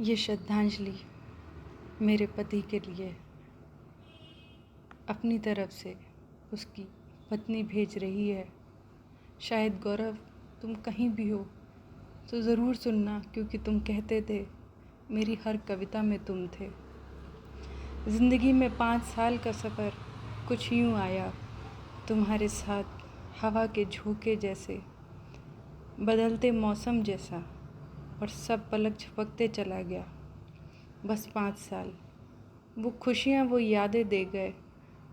ये श्रद्धांजलि मेरे पति के लिए अपनी तरफ से उसकी पत्नी भेज रही है। शायद गौरव तुम कहीं भी हो तो ज़रूर सुनना, क्योंकि तुम कहते थे मेरी हर कविता में तुम थे। ज़िंदगी में 5 साल का सफ़र कुछ यूँ आया तुम्हारे साथ, हवा के झोंके जैसे, बदलते मौसम जैसा, और सब पलक झपकते चला गया। बस 5 साल, वो खुशियाँ, वो यादें दे गए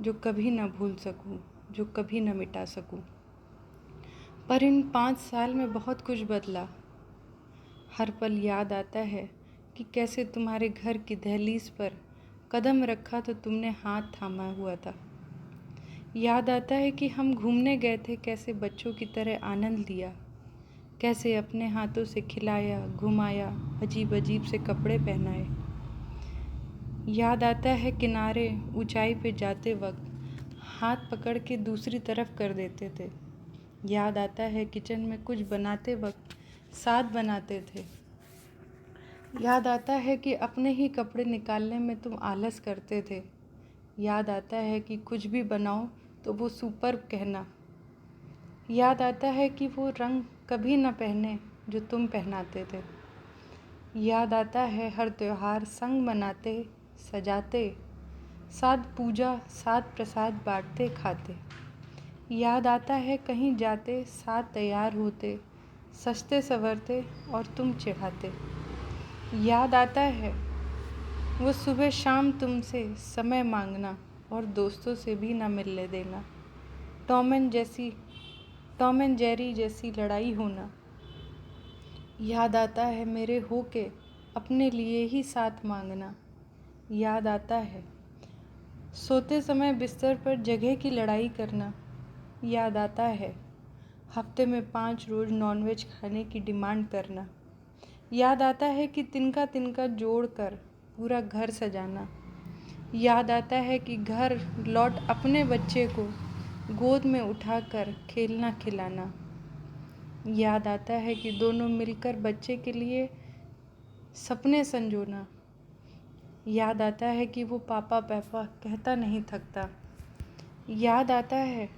जो कभी ना भूल सकूं, जो कभी ना मिटा सकूं। पर इन 5 साल में बहुत कुछ बदला। हर पल याद आता है कि कैसे तुम्हारे घर की दहलीज पर कदम रखा तो तुमने हाथ थामा हुआ था। याद आता है कि हम घूमने गए थे, कैसे बच्चों की तरह आनंद लिया, कैसे अपने हाथों से खिलाया, घुमाया, अजीब अजीब से कपड़े पहनाए। याद आता है किनारे ऊंचाई पे जाते वक्त हाथ पकड़ के दूसरी तरफ कर देते थे। याद आता है किचन में कुछ बनाते वक्त साथ बनाते थे। याद आता है कि अपने ही कपड़े निकालने में तुम आलस करते थे। याद आता है कि कुछ भी बनाओ तो वो सुपर्ब कहना। याद आता है कि वो रंग कभी न पहने जो तुम पहनाते थे। याद आता है हर त्योहार संग मनाते, सजाते, साथ पूजा, साथ प्रसाद बांटते खाते। याद आता है कहीं जाते साथ तैयार होते, सजते संवरते और तुम चिढ़ाते। याद आता है वो सुबह शाम तुमसे समय मांगना और दोस्तों से भी ना मिलने देना। टॉम एंड जेरी जैसी लड़ाई होना। याद आता है मेरे होके अपने लिए ही साथ मांगना। याद आता है सोते समय बिस्तर पर जगह की लड़ाई करना। याद आता है हफ्ते में 5 रोज नॉनवेज खाने की डिमांड करना। याद आता है कि तिनका तिनका जोड़कर पूरा घर सजाना। याद आता है कि घर लौट अपने बच्चे को गोद में उठाकर खेलना खिलाना। याद आता है कि दोनों मिलकर बच्चे के लिए सपने संजोना। याद आता है कि वो पापा पापा कहता नहीं थकता। याद आता है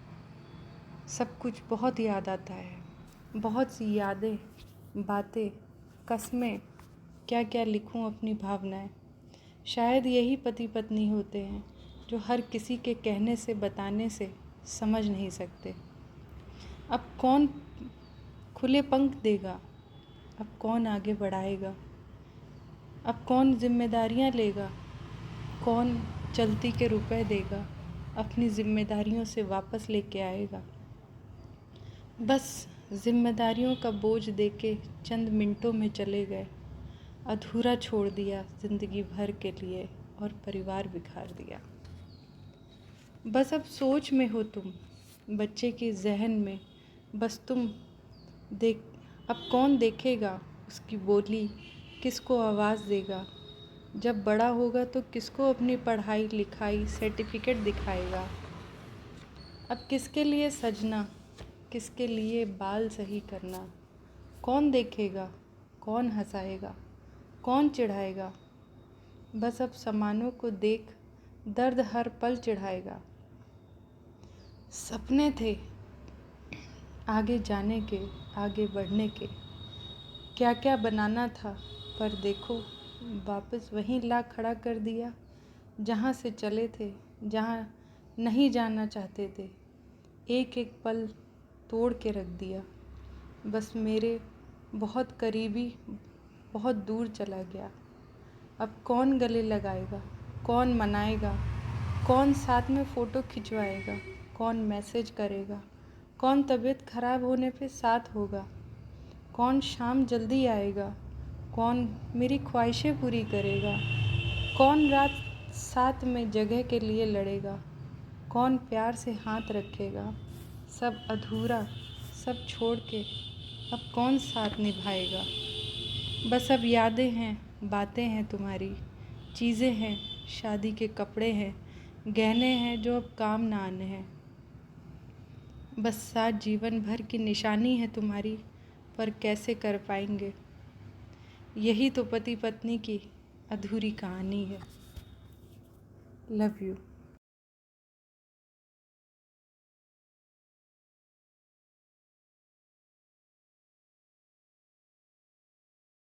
सब कुछ, बहुत याद आता है। बहुत सी यादें, बातें, कस्में, क्या क्या लिखूं अपनी भावनाएं। शायद यही पति पत्नी होते हैं जो हर किसी के कहने से, बताने से समझ नहीं सकते। अब कौन खुले पंख देगा, अब कौन आगे बढ़ाएगा, अब कौन जिम्मेदारियां लेगा, कौन चलती के रुपए देगा, अपनी जिम्मेदारियों से वापस लेके आएगा। बस जिम्मेदारियों का बोझ देके चंद मिनटों में चले गए, अधूरा छोड़ दिया जिंदगी भर के लिए और परिवार बिखार दिया। बस अब सोच में हो तुम, बच्चे के जहन में, बस तुम देख। अब कौन देखेगा उसकी बोली, किसको आवाज़ देगा, जब बड़ा होगा तो किसको अपनी पढ़ाई लिखाई सर्टिफिकेट दिखाएगा। अब किसके लिए सजना, किसके लिए बाल सही करना, कौन देखेगा, कौन हंसाएगा, कौन चिढ़ाएगा। बस अब सामानों को देख दर्द हर पल चिढ़ाएगा। सपने थे आगे जाने के, आगे बढ़ने के, क्या क्या बनाना था, पर देखो वापस वहीं ला खड़ा कर दिया जहाँ से चले थे, जहाँ नहीं जाना चाहते थे। एक एक पल तोड़ के रख दिया। बस मेरे बहुत करीबी बहुत दूर चला गया। अब कौन गले लगाएगा, कौन मनाएगा, कौन साथ में फ़ोटो खिंचवाएगा, कौन मैसेज करेगा, कौन तबीयत खराब होने पे साथ होगा, कौन शाम जल्दी आएगा, कौन मेरी ख्वाहिशें पूरी करेगा, कौन रात साथ में जगह के लिए लड़ेगा, कौन प्यार से हाथ रखेगा। सब अधूरा, सब छोड़ के अब कौन साथ निभाएगा। बस अब यादें हैं, बातें हैं तुम्हारी, चीज़ें हैं, शादी के कपड़े हैं, गहने हैं जो अब काम ना आने हैं। बस साथ जीवन भर की निशानी है तुम्हारी, पर कैसे कर पाएंगे। यही तो पति पत्नी की अधूरी कहानी है। Love you.